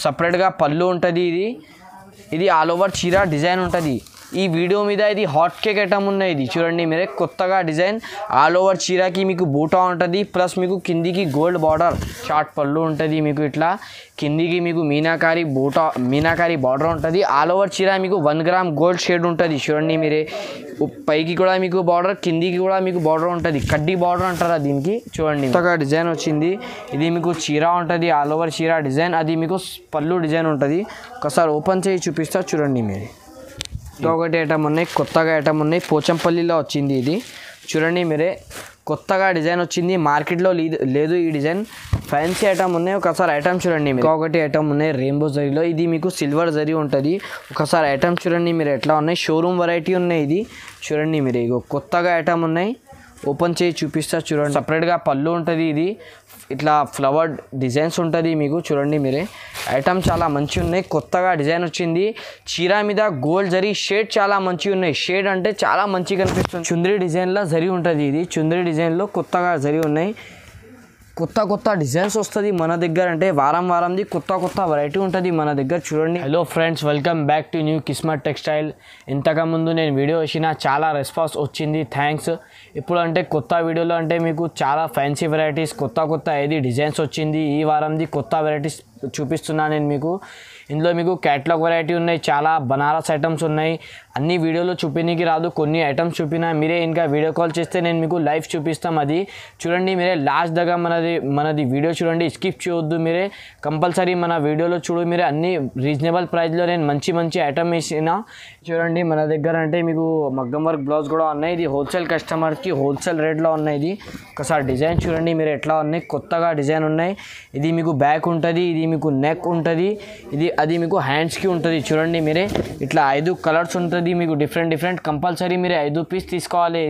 సపరేట్గా పళ్ళు ఉంటుంది. ఇది ఆల్ ఓవర్ చీర డిజైన్ ఉంటుంది. ఈ వీడియో మీద ఇది హాట్ కేక్ ఐటమ్ ఉన్నాయి. ఇది చూడండి మీరే, కొత్తగా డిజైన్ ఆల్ ఓవర్ చీరకి మీకు బూటా ఉంటుంది. ప్లస్ మీకు కిందికి గోల్డ్ బార్డర్ షార్ట్ పళ్ళు ఉంటుంది. మీకు ఇట్లా కిందికి మీకు మీనాకారి బార్డర్ ఉంటుంది. ఆల్ ఓవర్ చీర మీకు 1 గ్రామ్ గోల్డ్ షేడ్ ఉంటుంది. చూడండి మీరే, పైకి కూడా మీకు బార్డర్, కిందికి కూడా మీకు బార్డర్ ఉంటుంది. కడ్డీ బార్డర్ అంటారా దీనికి. చూడండి కొత్తగా డిజైన్ వచ్చింది. ఇది మీకు చీర ఉంటుంది, ఆల్ ఓవర్ చీర డిజైన్. అది మీకు పళ్ళు డిజైన్ ఉంటుంది. ఒకసారి ఓపెన్ చేసి చూపిస్తా చూడండి మీరే. ఇంకొకటి ఐటమ్ ఉన్నాయి, కొత్తగా ఐటమ్ ఉన్నాయి. పోచంపల్లిలో వచ్చింది ఇది. చూడండి మీరే, కొత్తగా డిజైన్ వచ్చింది, మార్కెట్లో లేదు ఈ డిజైన్. ఫ్యాన్సీ ఐటమ్ ఉన్నాయి. ఒకసారి ఐటమ్ చూడండి. ఇంకొకటి ఐటమ్ ఉన్నాయి రెయిన్బో జరీలో. ఇది మీకు సిల్వర్ జరీ ఉంటుంది. ఒకసారి ఐటమ్ చూడండి మీరు ఎట్లా ఉన్నాయి. షోరూమ్ వెరైటీ ఉన్నాయి. ఇది చూడండి మీరు, ఇగో కొత్తగా ఐటమ్ ఉన్నాయి. ఓపెన్ చేసి చూపిస్తా చూడండి. సపరేట్గా పళ్ళు ఉంటుంది. ఇది ఇట్లా ఫ్లవర్ డిజైన్స్ ఉంటుంది మీకు. చూడండి మీరే, ఐటమ్ చాలా మంచిగా ఉన్నాయి. కొత్తగా డిజైన్ వచ్చింది. చీర మీద గోల్డ్ జరీ షేడ్ చాలా మంచిగా ఉన్నాయి. షేడ్ అంటే చాలా మంచిగా కనిపిస్తుంది. చుందరి డిజైన్లో జరీ ఉంటుంది. ఇది చుందరి డిజైన్లో కొత్తగా జరీ ఉన్నాయి. కొత్త డిజైన్స్ వస్తుంది మన దగ్గర. అంటే వారంది కొత్త వెరైటీ ఉంటుంది మన దగ్గర. చూడండి. Hello friends, welcome back to new Kismat textile. ఇంతకుముందు నేను వీడియో వేసిన చాలా రెస్పాన్స్ వచ్చింది, థ్యాంక్స్. ఇప్పుడు అంటే కొత్త వీడియోలో అంటే మీకు చాలా ఫ్యాన్సీ వెరైటీస్ కొత్త ఏది డిజైన్స్ వచ్చింది. ఈ వారంది కొత్త వెరైటీస్ చూపిస్తున్నాను నేను మీకు. ఇందులో మీకు క్యాటలాగ్ వెరైటీ ఉన్నాయి, చాలా బనారస్ ఐటమ్స్ ఉన్నాయి. అన్ని వీడియోలో చూపించడానికి రాదు, కొన్ని ఐటమ్స్ చూపినా మీరే ఇంకా వీడియో కాల్ చేస్తే నేను మీకు లైవ్ చూపిస్తాం. అది చూడండి మీరే, లాస్ట్ దగ్గర మనది వీడియో చూడండి, స్కిప్ చేయొద్దు మీరే. కంపల్సరీ మన వీడియోలో చూడు మీరే. అన్ని రీజనబుల్ ప్రైస్లో నేను మంచి ఐటమ్ వేసిన. చూడండి మన దగ్గర అంటే మీకు మగ్గం వర్క్ బ్లౌజ్ కూడా ఉన్నాయి. ఇది హోల్సేల్ కస్టమర్కి హోల్సేల్ రేట్లో ఉన్నాయి. ఇది ఒకసారి డిజైన్ చూడండి మీరు ఎట్లా ఉన్నాయి. కొత్తగా డిజైన్ ఉన్నాయి. ఇది మీకు బ్యాక్ ఉంటుంది, ఇది మీకు నెక్ ఉంటుంది, అది మీకు హ్యాండ్స్కి ఉంటుంది. చూడండి మీరే, ఇట్లా 5 కలర్స్ ఉంటుంది మీకు, డిఫరెంట్. కంపల్సరీ మీరే 5 పీస్ తీసుకోవాలి.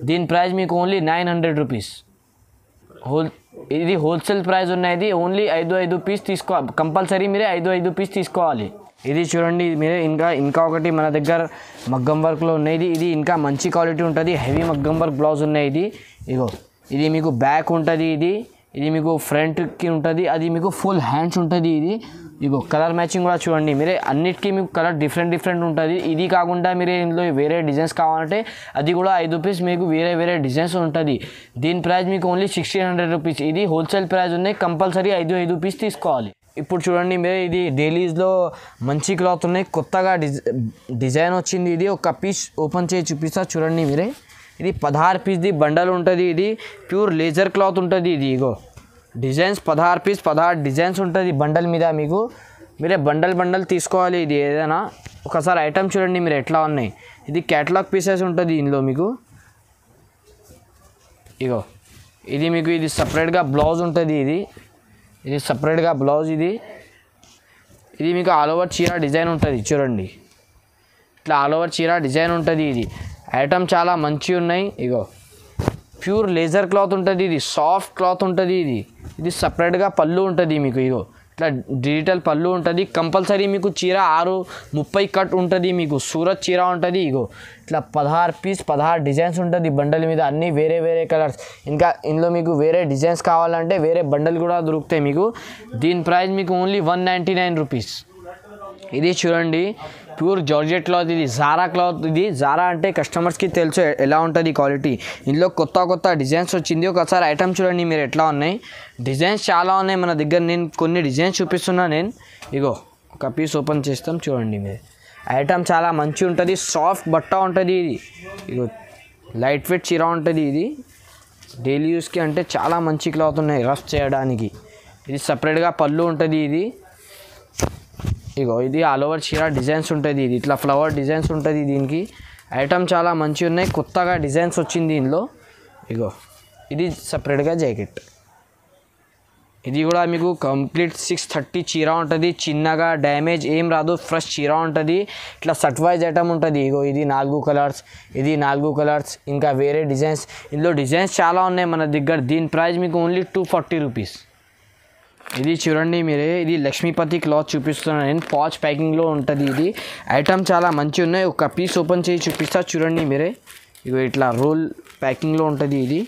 దీని ప్రైస్ మీకు ఓన్లీ 900 రూపీస్. ఇది హోల్సేల్ ప్రైస్ ఉన్నాయి. ఓన్లీ 5 పీస్ తీసుకోవాలి. కంపల్సరీ మీరే 5 పీస్ తీసుకోవాలి. ఇది చూడండి మీరే, ఇంకా ఒకటి మన దగ్గర మగ్గం వర్క్లో ఉన్నాయి. ఇది ఇంకా మంచి క్వాలిటీ ఉంటుంది. హెవీ మగ్గం వర్క్ బ్లౌజ్ ఉన్నాయి. ఇది మీకు బ్యాక్ ఉంటుంది. ఇది మీకు ఫ్రంట్కి ఉంటుంది. అది మీకు ఫుల్ హ్యాండ్స్ ఉంటుంది. కలర్ మ్యాచింగ్ కూడా చూడండి మీరే. అన్నిటికీ మీకు కలర్ డిఫరెంట్ ఉంటుంది. ఇది కాకుండా మీరు ఇందులో వేరే డిజైన్స్ కావాలంటే అది కూడా 5 పీస్ మీకు వేరే డిజైన్స్ ఉంటుంది. దీని ప్రైస్ మీకు ఓన్లీ 1600 రూపీస్. ఇది హోల్సేల్ ప్రైస్ ఉన్నాయి. కంపల్సరీ 5 పీస్ తీసుకోవాలి. ఇప్పుడు చూడండి మీరే, ఇది డైలీస్లో మంచి క్లాత్ ఉన్నాయి. కొత్తగా డిజైన్ వచ్చింది. ఇది ఒక పీస్ ఓపెన్ చేసి చూపిస్తా చూడండి మీరే. ఇది 16 పీస్ది బండల్ ఉంటుంది. ఇది ప్యూర్ లేజర్ క్లాత్ ఉంటుంది. ఇది డిజైన్స్ 16 పీస్ 16 డిజైన్స్ ఉంటుంది బండల్ మీద. మీకు మీరే బండల్ తీసుకోవాలి. ఇది ఏదైనా ఒకసారి ఐటమ్ చూడండి మీరు ఎట్లా ఉన్నాయి. ఇది క్యాటలాగ్ పీసెస్ ఉంటుంది ఇందులో మీకు. ఇది మీకు ఇది సపరేట్గా బ్లౌజ్ ఉంటుంది. ఇది సపరేట్గా బ్లౌజ్. ఇది మీకు ఆల్ ఓవర్ చీర డిజైన్ ఉంటుంది. చూడండి ఇట్లా ఆల్ ఓవర్ చీర డిజైన్ ఉంటుంది. ఇది ఐటమ్ చాలా మంచిగా ఉన్నాయి. ప్యూర్ లేజర్ క్లాత్ ఉంటుంది. ఇది సాఫ్ట్ క్లాత్ ఉంటుంది. ఇది సపరేట్గా పళ్ళు ఉంటుంది మీకు. ఇట్లా డిజిటల్ పళ్ళు ఉంటుంది. కంపల్సరీ మీకు చీర 6:30 కట్ ఉంటుంది. మీకు సూరత్ చీర ఉంటుంది. ఇట్లా 16 పీస్ 16 డిజైన్స్ ఉంటుంది బండల్ మీద. అన్నీ వేరే కలర్స్. ఇంకా ఇందులో మీకు వేరే డిజైన్స్ కావాలంటే వేరే బండల్ కూడా దొరుకుతాయి మీకు. దీని ప్రైస్ మీకు ఓన్లీ 199 రూపీస్. ఇది చూడండి, ప్యూర్ జార్జెట్ క్లాత్. ఇది జారా క్లాత్. ఇది జారా అంటే కస్టమర్స్కి తెలుసు ఎలా ఉంటుంది క్వాలిటీ. ఇందులో కొత్త డిజైన్స్ వచ్చింది. ఒకసారి ఐటమ్ చూడండి మీరు ఎట్లా ఉన్నాయి. డిజైన్స్ చాలా ఉన్నాయి మన దగ్గర. నేను కొన్ని డిజైన్స్ చూపిస్తున్నా. నేను ఒక పీస్ ఓపెన్ చేస్తాం చూడండి మీరు. ఐటమ్ చాలా మంచి ఉంటుంది. సాఫ్ట్ బట్ట ఉంటుంది. ఇది లైట్ వెయిట్ చీర ఉంటుంది. ఇది డైలీ యూస్కి అంటే చాలా మంచి క్లాత్ ఉన్నాయి రఫ్ చేయడానికి. ఇది సపరేట్గా పళ్ళు ఉంటుంది. ఇది ఆల్ ఓవర్ చీర డిజైన్స్ ఉంటుంది. ఇది ఇట్లా ఫ్లవర్ డిజైన్స్ ఉంటుంది. దీనికి ఐటమ్ చాలా మంచిగా ఉన్నాయి. కొత్తగా డిజైన్స్ వచ్చింది ఇందులో. ఇది సపరేట్గా జాకెట్. ఇది కూడా మీకు కంప్లీట్ 630 చీర ఉంటుంది. చిన్నగా డ్యామేజ్ ఏం రాదు, ఫ్రెష్ చీర ఉంటుంది. ఇట్లా సట్ వైజ్ ఐటమ్ ఉంటుంది. ఇది 4 కలర్స్, ఇది 4 కలర్స్, ఇంకా వేరే డిజైన్స్. ఇందులో డిజైన్స్ చాలా ఉన్నాయి మన దగ్గర. దీని ప్రైస్ మీకు ఓన్లీ 240 రూపీస్. ఇది చూడండి మీరే, ఇది లక్ష్మీపతి క్లాత్ చూపిస్తున్నాను నేను. పాచ్ ప్యాకింగ్లో ఉంటుంది. ఇది ఐటమ్ చాలా మంచిగా ఉన్నాయి. ఒక పీస్ ఓపెన్ చేసి చూపిస్తా చూడండి మీరే. ఇట్లా రోల్ ప్యాకింగ్లో ఉంటుంది. ఇది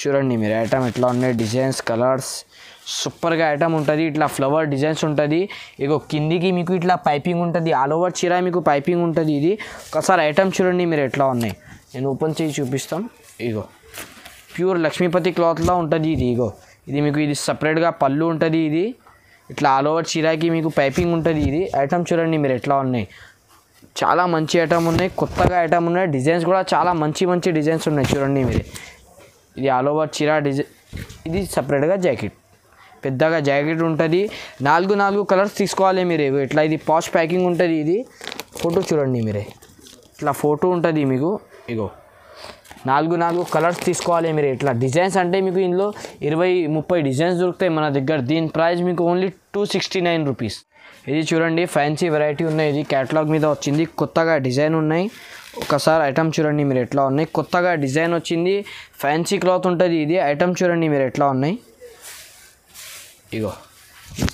చూడండి మీరు ఐటమ్ ఎట్లా ఉన్నాయి. డిజైన్స్, కలర్స్ సూపర్గా ఐటమ్ ఉంటుంది. ఇట్లా ఫ్లవర్ డిజైన్స్ ఉంటుంది. ఇగో కిందికి మీకు ఇట్లా పైపింగ్ ఉంటుంది. ఆల్ ఓవర్ చీర మీకు పైపింగ్ ఉంటుంది. ఇది ఒకసారి ఐటమ్ చూడండి మీరు ఎట్లా ఉన్నాయి. నేను ఓపెన్ చేసి చూపిస్తాను. ఇగో ప్యూర్ లక్ష్మీపతి క్లాత్లో ఉంటుంది ఇది. ఇగో ఇది మీకు ఇది సపరేట్గా పళ్ళు ఉంటుంది. ఇది ఇట్లా ఆల్ ఓవర్ చీరకి మీకు పైపింగ్ ఉంటుంది. ఇది ఐటమ్ చూడండి మీరు ఎట్లా ఉన్నాయి. చాలా మంచి ఐటమ్ ఉన్నాయి. కొత్తగా ఐటమ్ ఉన్నాయి. డిజైన్స్ కూడా చాలా మంచి మంచి డిజైన్స్ ఉన్నాయి చూడండి మీరు. ఇది ఆల్ ఓవర్ చీర డిజైన్. ఇది సపరేట్గా జాకెట్, పెద్దగా జాకెట్ ఉంటుంది. 4 కలర్స్ తీసుకోవాలి మీరు. ఇట్లా ఇది పాష్ ప్యాకింగ్ ఉంటుంది. ఇది ఫోటో చూడండి మీరే, ఇట్లా ఫోటో ఉంటుంది మీకు. ఇగో 4 కలర్స్ తీసుకోవాలి మీరు. ఇట్లా డిజైన్స్ అంటే మీకు ఇందులో 20-30 డిజైన్స్ దొరుకుతాయి మన దగ్గర. దీని ప్రైస్ మీకు ఓన్లీ 269 రూపీస్. ఇది చూడండి ఫ్యాన్సీ వెరైటీ ఉన్నాయి. ఇది క్యాటలాగ్ మీద వచ్చింది. కొత్తగా డిజైన్ ఉన్నాయి. ఒకసారి ఐటమ్ చూడండి మీరు ఎట్లా ఉన్నాయి. కొత్తగా డిజైన్ వచ్చింది. ఫ్యాన్సీ క్లాత్ ఉంటుంది. ఇది ఐటమ్ చూడండి మీరు ఎట్లా ఉన్నాయి. ఇగో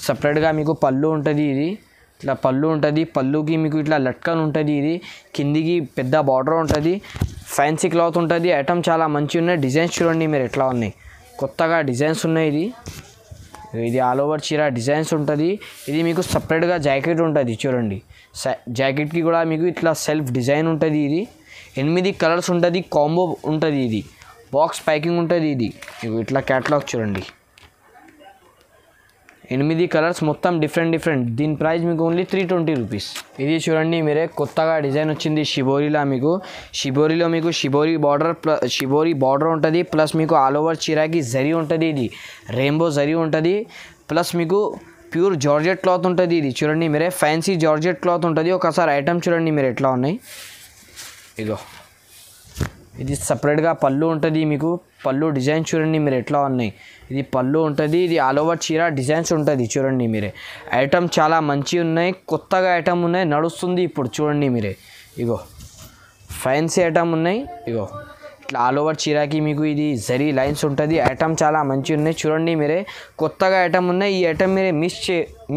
సపరేట్గా మీకు పళ్ళు ఉంటుంది. ఇది ఇట్లా పళ్ళు ఉంటుంది. పళ్ళుకి మీకు ఇట్లా లట్కన్ ఉంటుంది. ఇది కిందికి పెద్ద బార్డర్ ఉంటుంది. ఫ్యాన్సీ క్లాత్ ఉంటుంది. ఐటమ్ చాలా మంచిగా ఉన్నాయి. డిజైన్స్ చూడండి మీరు ఎట్లా ఉన్నాయి. కొత్తగా డిజైన్స్ ఉన్నాయి. ఇది ఆల్ ఓవర్ చీర డిజైన్స్ ఉంటుంది. ఇది మీకు సపరేట్గా జాకెట్ ఉంటుంది చూడండి. జాకెట్కి కూడా మీకు ఇట్లా సెల్ఫ్ డిజైన్ ఉంటుంది. ఇది 8 కలర్స్ ఉంటుంది. కాంబో ఉంటుంది. ఇది బాక్స్ ప్యాకింగ్ ఉంటుంది. ఇది ఇట్లా క్యాటలాగ్ చూడండి. 8 కలర్స్ మొత్తం డిఫరెంట్. దీని ప్రైస్ మీకు ఓన్లీ 320 రూపీస్. ఇది చూడండి మీరే కొత్తగా డిజైన్ వచ్చింది షిబోరిలా. మీకు షిబోరిలో మీకు షిబోరి బార్డర్ ఉంటుంది. ప్లస్ మీకు ఆల్ ఓవర్ చీరకి జరీ ఉంటుంది. ఇది రెయిన్బో జరీ ఉంటుంది. ప్లస్ మీకు ప్యూర్ జార్జెట్ క్లాత్ ఉంటుంది. ఇది చూడండి మీరే ఫ్యాన్సీ జార్జెట్ క్లాత్ ఉంటుంది. ఒకసారి ఐటమ్ చూడండి మీరు ఎట్లా ఉన్నాయి. ఇగో ఇది సపరేట్గా పళ్ళు ఉంటుంది. మీకు పళ్ళు డిజైన్ చూడండి మీరు ఎట్లా ఉన్నాయి. ఇది పళ్ళు ఉంటుంది. ఇది ఆల్ ఓవర్ చీర డిజైన్స్ ఉంటుంది చూడండి మీరే. ఐటమ్ చాలా మంచి ఉన్నాయి. కొత్తగా ఐటమ్ ఉన్నాయి. నడుస్తుంది ఇప్పుడు చూడండి మీరే. ఇగో ఫ్యాన్సీ ఐటమ్ ఉన్నాయి. ఇగో ఇట్లా ఆల్ ఓవర్ చీరకి మీకు ఇది జరీ లైన్స్ ఉంటుంది. ఐటమ్ చాలా మంచి ఉన్నాయి చూడండి మీరే. కొత్తగా ఐటమ్ ఉన్నాయి. ఈ ఐటమ్ మీరే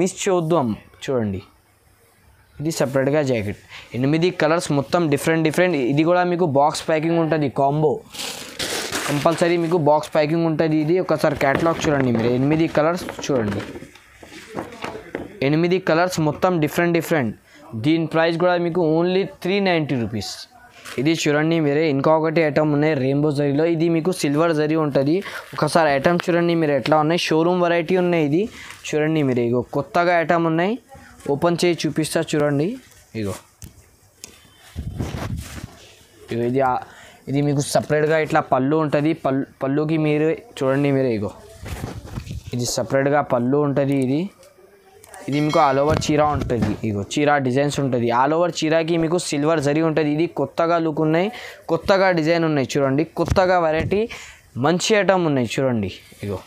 మిస్ చేయొద్దు చూడండి. ఇది సపరేట్గా జాకెట్. 8 కలర్స్ మొత్తం డిఫరెంట్. ఇది కూడా మీకు బాక్స్ ప్యాకింగ్ ఉంటుంది. కాంబో కంపల్సరీ మీకు బాక్స్ ప్యాకింగ్ ఉంటుంది. ఇది ఒకసారి క్యాటలాగ్ చూడండి మీరు. 8 కలర్స్ చూడండి. 8 కలర్స్ మొత్తం డిఫరెంట్. దీని ప్రైస్ కూడా మీకు ఓన్లీ 390 రూపీస్. ఇది చూడండి మీరే. ఇంకొకటి ఐటమ్ ఉన్నాయి రెయిన్బో జరీలో. ఇది మీకు సిల్వర్ జరీ ఉంటుంది. ఒకసారి ఐటమ్ చూడండి మీరు ఎట్లా ఉన్నాయి. షోరూమ్ వెరైటీ ఉన్నాయి. ఇది చూడండి మీరు. ఇగో కొత్తగా ఐటమ్ ఉన్నాయి. ఓపెన్ చేసి చూపిస్తా చూడండి. ఇగో ఇది మీకు సపరేట్గా ఇట్లా పళ్ళు ఉంటుంది. పళ్ళుకి మీరు చూడండి మీరే. ఇగో ఇది సపరేట్గా పళ్ళు ఉంటుంది. ఇది మీకు ఆల్ ఓవర్ చీర ఉంటుంది. ఇగో చీర డిజైన్స్ ఉంటుంది. ఆల్ ఓవర్ చీరకి మీకు సిల్వర్ జరీ ఉంటుంది. ఇది కొత్తగా లుక్ ఉన్నాయి. కొత్తగా డిజైన్ ఉన్నాయి చూడండి. కొత్తగా వెరైటీ మంచి ఐటమ్ ఉన్నాయి చూడండి. ఇగో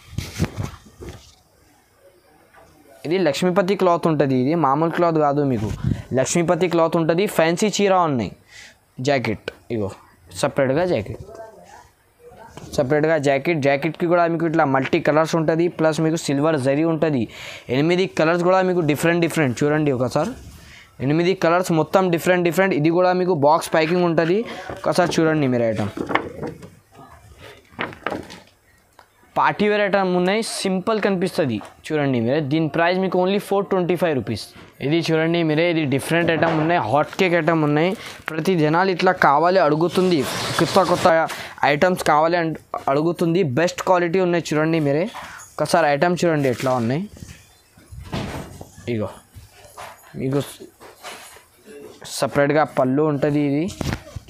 ఇది లక్ష్మీపతి క్లాత్ ఉంటుంది. ఇది మామూలు క్లాత్ కాదు. మీకు లక్ష్మీపతి క్లాత్ ఉంటుంది. ఫ్యాన్సీ చీర ఉన్నాయి. జాకెట్ ఇగో సపరేట్గా జాకెట్కి కూడా మీకు ఇట్లా మల్టీ కలర్స్ ఉంటుంది. ప్లస్ మీకు సిల్వర్ జరీ ఉంటుంది. 8 కలర్స్ కూడా మీకు డిఫరెంట్ చూడండి. ఒకసారి 8 కలర్స్ మొత్తం డిఫరెంట్. ఇది కూడా మీకు బాక్స్ ప్యాకింగ్ ఉంటుంది. ఒకసారి చూడండి మీరు ఐటమ్. పార్టీ వేర్ ఐటమ్ ఉన్నాయి. సింపుల్ కనిపిస్తుంది చూడండి మీరే. దీని ప్రైస్ మీకు ఓన్లీ 425 రూపీస్. ఇది చూడండి మీరే. ఇది డిఫరెంట్ ఐటమ్ ఉన్నాయి. హాట్ కేక్ ఐటమ్ ఉన్నాయి. ప్రతి జనాలు ఇట్లా కావాలి అడుగుతుంది. కొత్త ఐటమ్స్ కావాలి అడుగుతుంది. బెస్ట్ క్వాలిటీ ఉన్నాయి చూడండి మీరే. ఒకసారి ఐటమ్ చూడండి ఎట్లా ఉన్నాయి. ఇగో మీకు సపరేట్గా పళ్ళు ఉంటుంది. ఇది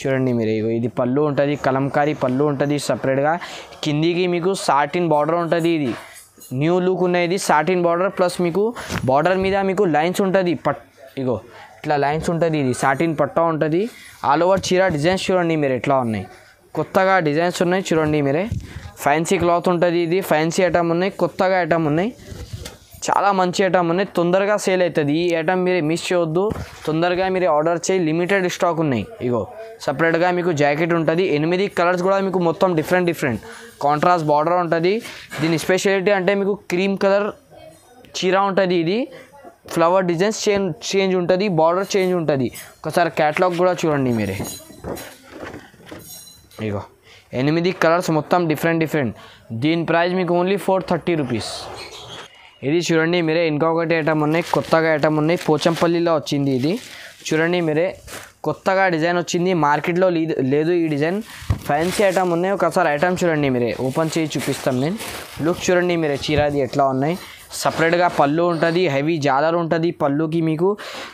చూడండి మీరు. ఇగో ఇది పళ్ళు ఉంటుంది. కలంకారీ పళ్ళు ఉంటుంది సపరేట్గా. కిందికి మీకు సాటిన్ బార్డర్ ఉంటుంది. ఇది న్యూ లుక్ ఉన్నాయి. ఇది సాటిన్ బార్డర్ ప్లస్ మీకు బార్డర్ మీద మీకు లైన్స్ ఉంటుంది. ఇగో ఇట్లా లైన్స్ ఉంటుంది. ఇది సాటిన్ పట్టా ఉంటుంది. ఆల్ ఓవర్ చీర డిజైన్స్ చూడండి మీరు ఎట్లా ఉన్నాయి. కొత్తగా డిజైన్స్ ఉన్నాయి చూడండి మీరే. ఫ్యాన్సీ క్లాత్ ఉంటుంది. ఇది ఫ్యాన్సీ ఐటమ్ ఉన్నాయి. కొత్తగా ఐటమ్ ఉన్నాయి. చాలా మంచి ఐటమ్ ఉన్నాయి. తొందరగా సేల్ అవుతుంది. ఈ ఐటమ్ మీరు మిస్ చేయొద్దు. తొందరగా మీరు ఆర్డర్ చేయి. లిమిటెడ్ స్టాక్ ఉన్నాయి. ఇగో సపరేట్గా మీకు జాకెట్ ఉంటుంది. 8 కలర్స్ కూడా మీకు మొత్తం డిఫరెంట్ కాంట్రాస్ట్ బార్డర్ ఉంటుంది. దీని స్పెషాలిటీ అంటే మీకు క్రీమ్ కలర్ చీర ఉంటుంది. ఇది ఫ్లవర్ డిజైన్స్ చేంజ్ ఉంటుంది. బార్డర్ చేంజ్ ఉంటుంది. ఒకసారి క్యాటలాగ్ కూడా చూడండి మీరే. ఇగో 8 కలర్స్ మొత్తం డిఫరెంట్. దీని ప్రైస్ మీకు ఓన్లీ 430 రూపీస్. ఇది చూడండి మీరే ఇంకొకటి ఐటమ్ ఉన్నాయి, కొత్తగా ఐటమ్ ఉన్నాయి, పోచంపల్లిలో వచ్చింది ఇది. చూడండి మీరే కొత్తగా డిజైన్ వచ్చింది, మార్కెట్లో లేదు ఈ డిజైన్. ఫ్యాన్సీ ఐటమ్ ఉన్నాయి. ఒకసారి ఐటమ్ చూడండి మీరే, ఓపెన్ చేసి చూపిస్తాం నేను. లుక్ చూడండి మీరే చీరాది ఎట్లా ఉన్నాయి. సపరేట్గా పళ్ళు ఉంటుంది, హెవీ జాలర్ ఉంటుంది పళ్ళుకి మీకు.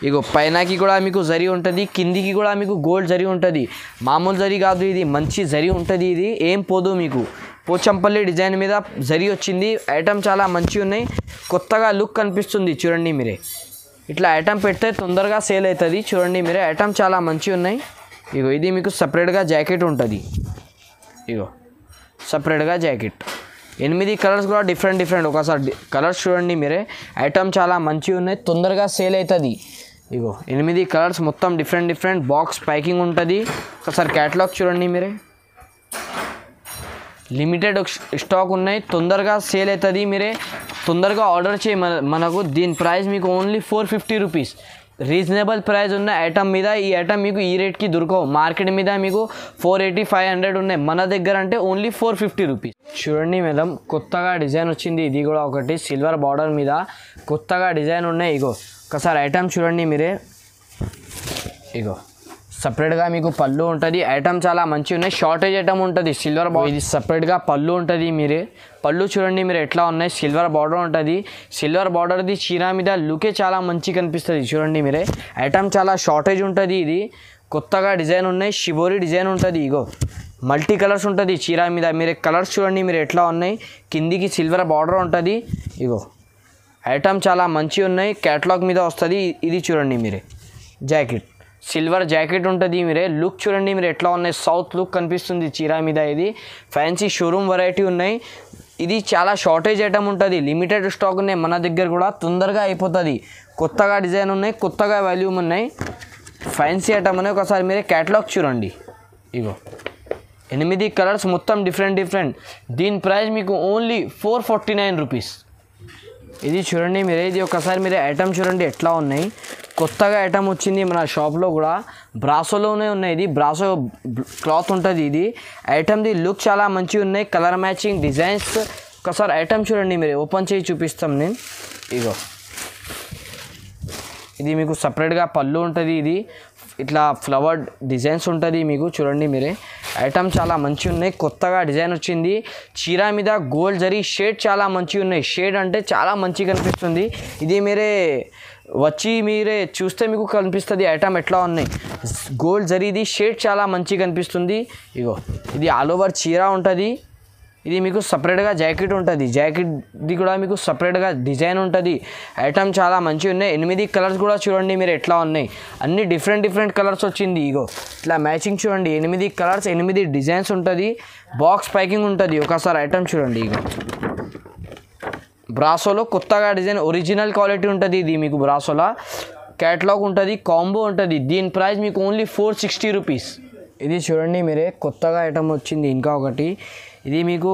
ఇగో పైనకి కూడా మీకు జరీ ఉంటుంది, కిందికి కూడా మీకు గోల్డ్ జరీ ఉంటుంది. మామూలు జరీ కాదు, ఇది మంచి జరీ ఉంటుంది. ఇది ఏం పోదు మీకు. పోచంపల్లి డిజైన్ మీద జరీ వచ్చింది. ఐటమ్ చాలా మంచిగా ఉన్నాయి, కొత్తగా లుక్ కనిపిస్తుంది. చూడండి మీరే ఇట్లా ఐటమ్ పెడితే తొందరగా సేల్ అవుతుంది. చూడండి మీరే ఐటమ్ చాలా మంచిగా ఉన్నాయి. ఇగో ఇది మీకు సపరేట్గా జాకెట్ ఉంటుంది. ఇగో సపరేట్గా జాకెట్ 8 కలర్స్ కూడా డిఫరెంట్. ఒకసారి కలర్స్ చూడండి మీరే. ఐటమ్ చాలా మంచిగా ఉన్నాయి, తొందరగా సేల్ అవుతుంది. ఇగో 8 కలర్స్ మొత్తం డిఫరెంట్. బాక్స్ ప్యాకింగ్ ఉంటుంది. ఒకసారి క్యాటలాగ్ చూడండి మీరే. లిమిటెడ్ స్టాక్ ఉన్నాయి, తొందరగా సేల్ అవుతుంది. మీరే తొందరగా ఆర్డర్ చేయి. మనకు దీని ప్రైస్ మీకు ఓన్లీ 450 రూపీస్. రీజనబుల్ ప్రైస్ ఉన్న ఐటమ్ మీద ఈ ఐటమ్ మీకు ఈ రేట్కి దొరకవు. మార్కెట్ మీద మీకు 480, 500 ఉన్నాయి. మన దగ్గర అంటే ఓన్లీ 450 రూపీస్. చూడండి మేడం కొత్తగా డిజైన్ వచ్చింది. ఇది కూడా ఒకటి సిల్వర్ బార్డర్ మీద కొత్తగా డిజైన్ ఉన్నాయి. ఇగో ఒకసారి ఐటమ్ చూడండి మీరే. ఇగో సపరేట్గా మీకు పళ్ళు ఉంటుంది. ఐటమ్ చాలా మంచిగా ఉన్నాయి, షార్టేజ్ ఐటమ్ ఉంటుంది. సిల్వర్ బార్డర్ ఇది సపరేట్గా పళ్ళు ఉంటుంది. మీరే పళ్ళు చూడండి మీరు ఎట్లా ఉన్నాయి. సిల్వర్ బార్డర్ ఉంటుంది. సిల్వర్ బార్డర్ది చీర మీద లుకే చాలా మంచి కనిపిస్తుంది. చూడండి మీరే ఐటమ్ చాలా షార్టేజ్ ఉంటుంది. ఇది కొత్తగా డిజైన్ ఉన్నాయి, షిబోరి డిజైన్ ఉంటుంది. ఇగో మల్టీ కలర్స్ ఉంటుంది చీర మీద. మీరే కలర్స్ చూడండి మీరు ఎట్లా ఉన్నాయి. కిందికి సిల్వర్ బార్డర్ ఉంటుంది. ఇగో ఐటమ్ చాలా మంచిగా ఉన్నాయి, క్యాటలాగ్ మీద వస్తుంది. ఇది చూడండి మీరే జాకెట్, సిల్వర్ జాకెట్ ఉంటుంది. మీరే లుక్ చూడండి మీరు ఎట్లా ఉన్నాయి. సౌత్ లుక్ కనిపిస్తుంది చీర మీద. ఇది ఫ్యాన్సీ షోరూమ్ వెరైటీ ఉన్నాయి. ఇది చాలా షార్టేజ్ ఐటమ్ ఉంటుంది, లిమిటెడ్ స్టాక్ ఉన్నాయి. మన దగ్గర కూడా తొందరగా అయిపోతుంది. కొత్తగా డిజైన్ ఉన్నాయి, కొత్తగా వాల్యూమ్ ఉన్నాయి, ఫ్యాన్సీ ఐటమ్ ఉన్నాయి. ఒకసారి మీరే క్యాటలాగ్ చూడండి. ఇగో 8 కలర్స్ మొత్తం డిఫరెంట్. దీని ప్రైస్ మీకు ఓన్లీ 449 రూపీస్. ఇది చూడండి మీరే. ఇది ఒకసారి మీరే ఐటమ్ చూడండి ఎట్లా ఉన్నాయి. కొత్తగా ఐటమ్ వచ్చింది మన షాప్లో కూడా, బ్రాసోలోనే ఉన్నాయి. ఇది బ్రాసో క్లాత్ ఉంటుంది. ఇది ఐటమ్ది లుక్ చాలా మంచిగా ఉన్నాయి, కలర్ మ్యాచింగ్ డిజైన్స్. ఒకసారి ఐటమ్ చూడండి మీరు, ఓపెన్ చేసి చూపిస్తాం నేను. ఇగో ఇది మీకు సపరేట్గా పళ్ళు ఉంటుంది. ఇది ఇట్లా ఫ్లవర్ డిజైన్స్ ఉంటుంది మీకు. చూడండి మీరే ఐటమ్ చాలా మంచిగా ఉన్నాయి, కొత్తగా డిజైన్ వచ్చింది. చీర మీద గోల్డ్ జరీ షేడ్ చాలా మంచిగా ఉన్నాయి. షేడ్ అంటే చాలా మంచిగా కనిపిస్తుంది. ఇది మీరే వచ్చి మీరే చూస్తే మీకు కనిపిస్తుంది ఐటమ్ ఎట్లా ఉన్నాయి. గోల్డ్ జరీది షేడ్ చాలా మంచిగా కనిపిస్తుంది. ఇగో ఇది ఆల్ ఓవర్ చీర ఉంటుంది. ఇది మీకు సపరేట్గా జాకెట్ ఉంటుంది. జాకెట్ది కూడా మీకు సపరేట్గా డిజైన్ ఉంటుంది. ఐటమ్ చాలా మంచిగా ఉన్నాయి. 8 కలర్స్ కూడా చూడండి మీరు ఎట్లా ఉన్నాయి. అన్ని డిఫరెంట్ కలర్స్ వచ్చింది. ఇగో ఇట్లా మ్యాచింగ్ చూడండి. 8 కలర్స్, 8 డిజైన్స్ ఉంటుంది. బాక్స్ ప్యాకింగ్ ఉంటుంది. ఒకసారి ఐటమ్ చూడండి. ఇగో బ్రాసోలో కొత్తగా డిజైన్, ఒరిజినల్ క్వాలిటీ ఉంటుంది. ఇది మీకు బ్రాసోలా క్యాటలాగ్ ఉంటుంది, కాంబో ఉంటుంది. దీని ప్రైస్ మీకు ఓన్లీ 460 రూపీస్. ఇది చూడండి మీరే కొత్తగా ఐటమ్ వచ్చింది. ఇంకా ఒకటి ఇది మీకు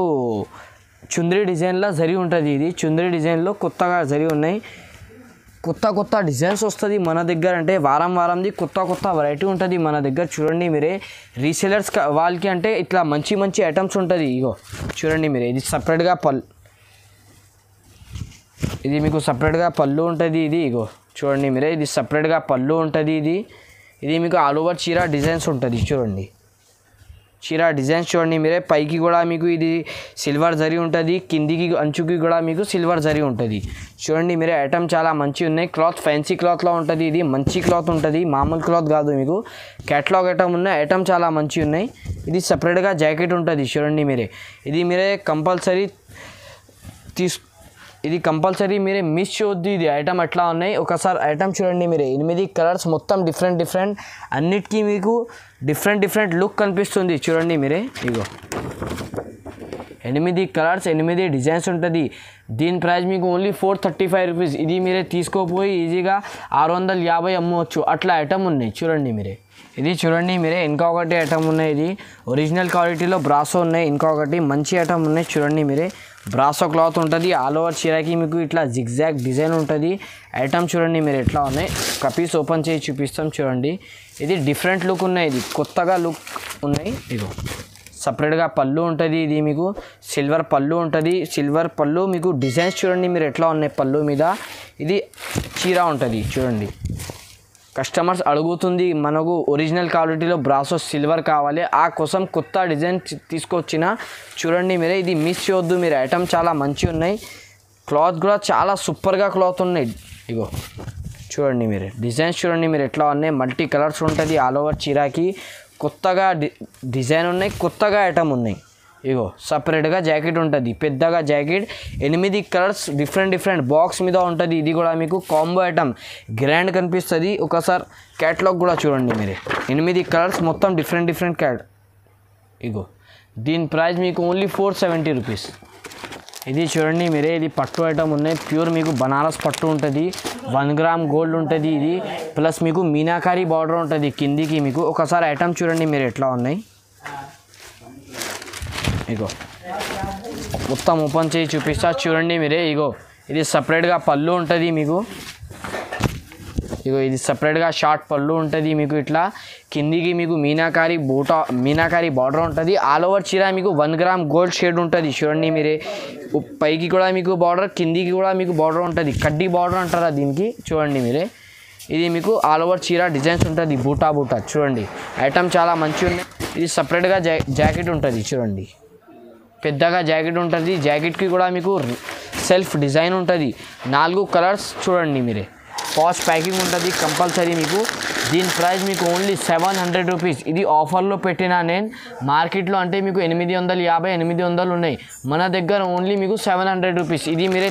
చుందరి డిజైన్లో జరీ ఉంటుంది. ఇది చుందరి డిజైన్లో కొత్తగా జరీ ఉన్నాయి. కొత్త డిజైన్స్ వస్తుంది మన దగ్గర. అంటే వారంది కొత్త వెరైటీ ఉంటుంది మన దగ్గర. చూడండి మీరే రీసేలర్స్ వాళ్ళకి అంటే ఇట్లా మంచి ఐటమ్స్ ఉంటుంది. ఇగో చూడండి మీరే ఇది సపరేట్గా ఇది మీకు సపరేట్గా పళ్ళు ఉంటుంది. ఇది ఇగో చూడండి మీరే ఇది సపరేట్గా పళ్ళు ఉంటుంది. ఇది మీకు ఆల్ ఓవర్ చీర డిజైన్స్ ఉంటుంది. చూడండి చీర డిజైన్స్ చూడండి మీరే. పైకి కూడా మీకు ఇది సిల్వర్ జరీ ఉంటుంది, కిందికి అంచుకి కూడా మీకు సిల్వర్ జరీ ఉంటుంది. చూడండి మీరే ఐటమ్ చాలా మంచిగా ఉన్నాయి. క్లాత్ ఫ్యాన్సీ క్లాత్లో ఉంటుంది. ఇది మంచి క్లాత్ ఉంటుంది, మామూలు క్లాత్ కాదు. మీకు క్యాటలాగ్ ఐటమ్ ఉన్నాయి. ఐటమ్ చాలా మంచిగా ఉన్నాయి. ఇది సపరేట్గా జాకెట్ ఉంటుంది. చూడండి మీరే ఇది మీరే కంపల్సరీ ఇది కంపల్సరీ మీరే మిస్ చేయొద్దు. ఇది ఐటమ్ ఎట్లా ఉన్నాయి. ఒకసారి ఐటమ్ చూడండి మీరే. 8 కలర్స్ మొత్తం డిఫరెంట్. అన్నిటికీ మీకు డిఫరెంట్ లుక్ కనిపిస్తుంది. చూడండి మీరే ఇగో 8 కలర్స్, 8 డిజైన్స్ ఉంటుంది. దీని ప్రైస్ మీకు ఓన్లీ 435 రూపీస్. ఇది మీరే తీసుకోపోయి ఈజీగా 650 అమ్మవచ్చు. అట్లా ఐటమ్ ఉన్నాయి. చూడండి మీరే ఇది చూడండి మీరే. ఇంకొకటి ఐటమ్ ఉన్నాయి. ఇది ఒరిజినల్ క్వాలిటీలో బ్రాసో ఉన్నాయి. ఇంకొకటి మంచి ఐటమ్ ఉన్నాయి. చూడండి మీరే బ్రాసో క్లాత్ ఉంటుంది. ఆల్ ఓవర్ చీరకి మీకు ఇట్లా జిగ్జాగ్ డిజైన్ ఉంటుంది. ఐటమ్ చూడండి మీరు ఎట్లా ఉన్నాయి. కపీస్ ఓపెన్ చేసి చూపిస్తాం. చూడండి ఇది డిఫరెంట్ లుక్ ఉన్నాయి. ఇది కొత్తగా లుక్ ఉన్నాయి. ఇగో సపరేట్గా పళ్ళు ఉంటుంది. ఇది మీకు సిల్వర్ పళ్ళు ఉంటుంది. సిల్వర్ పళ్ళు మీకు డిజైన్స్ చూడండి మీరు ఎట్లా ఉన్నాయి పళ్ళు మీద. ఇది చీర ఉంటుంది చూడండి. కస్టమర్స్ అడుగుతుంది మనకు ఒరిజినల్ క్వాలిటీలో బ్రాసో సిల్వర్ కావాలి, ఆ కోసం కొత్త డిజైన్ తీసుకొచ్చిన చూడండి మీరే. ఇది మిస్ చేయొద్దు మీరు, ఐటమ్ చాలా మంచిగా ఉన్నాయి. క్లాత్ కూడా చాలా సూపర్గా క్లాత్ ఉన్నాయి. ఇగో చూడండి మీరు డిజైన్స్ చూడండి మీరు ఎట్లా ఉన్నాయి. మల్టీ కలర్స్ ఉంటుంది ఆల్ ఓవర్ చీరాకి. కొత్తగా డిజైన్ ఉన్నాయి, కొత్తగా ఐటమ్ ఉన్నాయి. ఇగో సపరేట్గా జాకెట్ ఉంటుంది, పెద్దగా జాకెట్ 8 కలర్స్ డిఫరెంట్ బాక్స్ మీద ఉంటుంది. ఇది కూడా మీకు కాంబో ఐటమ్ గ్రాండ్ కనిపిస్తుంది. ఒకసారి క్యాటలాగ్ కూడా చూడండి మీరే. 8 కలర్స్ మొత్తం డిఫరెంట్ క్యాట్. ఇగో దీని ప్రైస్ మీకు ఓన్లీ 470 రూపీస్. ఇది చూడండి మీరే, ఇది పట్టు ఐటమ్ ఉన్నాయి. ప్యూర్ మీకు బనారస్ పట్టు ఉంటుంది. 1 గ్రామ్ గోల్డ్ ఉంటుంది. ఇది ప్లస్ మీకు మీనాకారి బార్డర్ ఉంటుంది కిందికి మీకు. ఒకసారి ఐటమ్ చూడండి మీరు ఎట్లా ఉన్నాయి. ఇగో మొత్తం ఓపెన్ చేసి చూపిస్తా చూడండి మీరే. ఇగో ఇది సపరేట్గా పళ్ళు ఉంటుంది మీకు. ఇగో ఇది సపరేట్గా షార్ట్ పళ్ళు ఉంటుంది మీకు. ఇట్లా కిందికి మీకు మీనాకారి బార్డర్ ఉంటుంది. ఆల్ ఓవర్ చీర మీకు 1 గ్రామ్ గోల్డ్ షేడ్ ఉంటుంది చూడండి మీరే. పైకి కూడా మీకు బార్డర్, కిందికి కూడా మీకు బార్డర్ ఉంటుంది. కడ్డీ బార్డర్ అంటారా దీనికి చూడండి మీరే. ఇది మీకు ఆల్ ఓవర్ చీర డిజైన్స్ ఉంటుంది. బూటా చూడండి ఐటమ్ చాలా మంచిగా ఉన్నాయి. ఇది సపరేట్గా జాకెట్ ఉంటుంది చూడండి, పెద్దగా జాకెట్ ఉంటుంది. జాకెట్కి కూడా మీకు సెల్ఫ్ డిజైన్ ఉంటుంది. 4 కలర్స్ చూడండి మీరే. పాష్ ప్యాకింగ్ ఉంటుంది కంపల్సరీ మీకు. దీని ప్రైస్ మీకు ఓన్లీ 700 రూపీస్. ఇది ఆఫర్లో పెట్టినా నేను. మార్కెట్లో అంటే మీకు 850 800 ఉన్నాయి, మన దగ్గర ఓన్లీ మీకు 700 రూపీస్. ఇది మీరే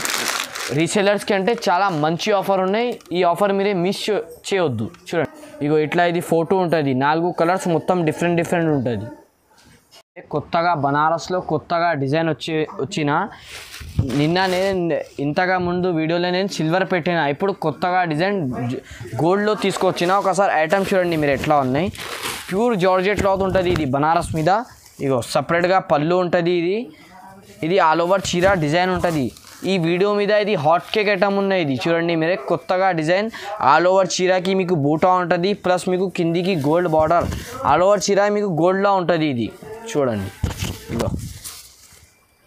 రీసెలర్స్కి అంటే చాలా మంచి ఆఫర్ ఉన్నాయి. ఈ ఆఫర్ మీరే మిస్ చేయొద్దు చూడండి. ఇగో ఇట్లా ఇది ఫోటో ఉంటుంది. 4 కలర్స్ మొత్తం డిఫరెంట్ ఉంటుంది. కొత్తగా బనారస్లో కొత్తగా డిజైన్ వచ్చిన నిన్న నేను ఇంతగా ముందు వీడియోలో నేను సిల్వర్ పెట్టిన, ఇప్పుడు కొత్తగా డిజైన్ గోల్డ్లో తీసుకొచ్చిన. ఒకసారి ఐటమ్ చూడండి మీరు ఎట్లా ఉన్నాయి. ప్యూర్ జార్జెట్ క్లాత్ ఉంటుంది. ఇది బనారస్ మీద. ఇగో సపరేట్గా పళ్ళు ఉంటుంది. ఇది ఆల్ ఓవర్ చీర డిజైన్ ఉంటుంది. ఈ వీడియో మీద ఇది హాట్ కేక్ ఐటమ్ ఉన్నాయి. ఇది చూడండి మీరే కొత్తగా డిజైన్. ఆల్ ఓవర్ చీరకి మీకు బూటా ఉంటుంది. ప్లస్ మీకు కిందికి గోల్డ్ బార్డర్. ఆల్ ఓవర్ చీర మీకు గోల్డ్లో ఉంటుంది. ఇది చూడండి. ఇగో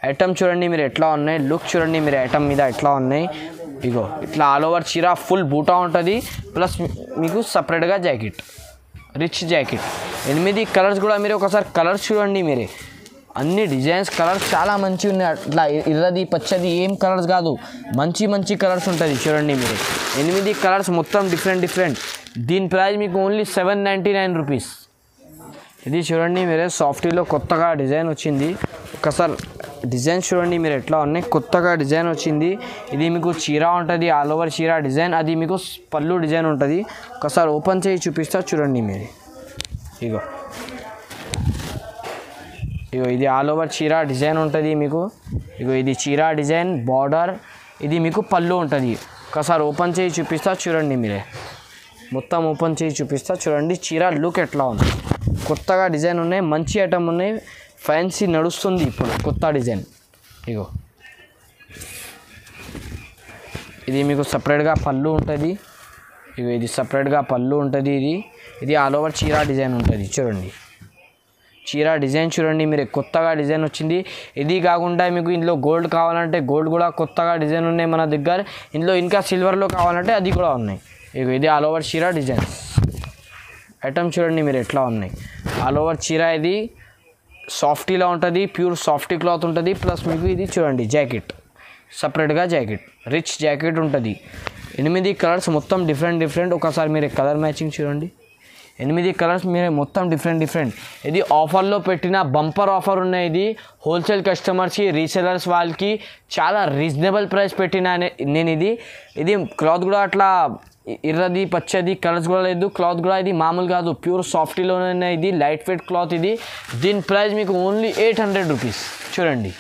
ఐటమ్ చూడండి మీరు ఎట్లా ఉన్నాయి. లుక్ చూడండి మీరు ఐటమ్ మీద ఎట్లా ఉన్నాయి. ఇగో ఇట్లా ఆల్ ఓవర్ చీర ఫుల్ బూటా ఉంటుంది. ప్లస్ మీకు సపరేట్గా జాకెట్, రిచ్ జాకెట్. 8 కలర్స్ కూడా మీరు ఒకసారి కలర్స్ చూడండి మీరే. అన్ని డిజైన్స్ కలర్స్ చాలా మంచిగా ఉన్నాయి. అట్లా ఎర్రది పచ్చది ఏం కలర్స్ కాదు, మంచి కలర్స్ ఉంటుంది చూడండి మీరు. 8 కలర్స్ మొత్తం డిఫరెంట్. దీని ప్రైస్ మీకు ఓన్లీ 799 రూపీస్. ఇది చూడండి మీరే సాఫ్టీలో కొత్తగా డిజైన్ వచ్చింది. ఒకసారి డిజైన్ చూడండి మీరు ఎట్లా ఉన్నాయి. కొత్తగా డిజైన్ వచ్చింది. ఇది మీకు చీర ఉంటుంది, ఆల్ ఓవర్ చీర డిజైన్. అది మీకు పళ్ళు డిజైన్ ఉంటుంది. ఒకసారి ఓపెన్ చేసి చూపిస్తా చూడండి మీరు. ఇగో ఇది ఆల్ ఓవర్ చీర డిజైన్ ఉంటుంది మీకు. ఇగో ఇది చీర డిజైన్ బార్డర్. ఇది మీకు పళ్ళు ఉంటుంది. ఒకసారి ఓపెన్ చేసి చూపిస్తా చూడండి మీరే. మొత్తం ఓపెన్ చేసి చూపిస్తా చూడండి. చీర లుక్ ఎట్లా ఉంది. కొత్తగా డిజైన్ ఉన్నాయి, మంచి ఐటమ్ ఉన్నాయి. ఫ్యాన్సీ నడుస్తుంది ఇప్పుడు కొత్త డిజైన్. ఇగో ఇది మీకు సపరేట్గా పళ్ళు ఉంటుంది. ఇగో ఇది సపరేట్గా పళ్ళు ఉంటుంది. ఇది ఆల్ ఓవర్ చీర డిజైన్ ఉంటుంది చూడండి. చీర డిజైన్ చూడండి మీరు, కొత్తగా డిజైన్ వచ్చింది. ఇది కాకుండా మీకు ఇందులో గోల్డ్ కావాలంటే గోల్డ్ కూడా కొత్తగా డిజైన్ ఉన్నాయి మన దగ్గర. ఇందులో ఇంకా సిల్వర్లో కావాలంటే అది కూడా ఉన్నాయి. ఇగో ఇది ఆల్ ఓవర్ చీర డిజైన్స్. ఐటమ్ చూడండి మీరు ఎట్లా ఉన్నాయి. ఆల్ ఓవర్ చీర ఇది సాఫ్టీలో ఉంటుంది. ప్యూర్ సాఫ్టీ క్లాత్ ఉంటుంది. ప్లస్ మీకు ఇది చూడండి జాకెట్, సపరేట్గా జాకెట్, రిచ్ జాకెట్ ఉంటుంది. 8 కలర్స్ మొత్తం డిఫరెంట్. ఒకసారి మీరు కలర్ మ్యాచింగ్ చూడండి. 8 కలర్స్ మీరే మొత్తం డిఫరెంట్. ఇది ఆఫర్లో పెట్టిన బంపర్ ఆఫర్ ఉన్నాయి. ఇది హోల్సేల్ కస్టమర్స్కి, రీసెలర్స్ వాళ్ళకి చాలా రీజనబుల్ ప్రైస్ పెట్టిన నేను. ఇది క్లాత్ కూడా అట్లా ఎర్రది పచ్చది కలర్స్ కూడా లేదు. క్లాత్ కూడా ఇది మామూలు కాదు, ప్యూర్ సాఫ్టీలోనే. ఇది లైట్ వెయిట్ క్లాత్. ఇది దీని ప్రైస్ మీకు ఓన్లీ 800 రూపీస్ చూడండి.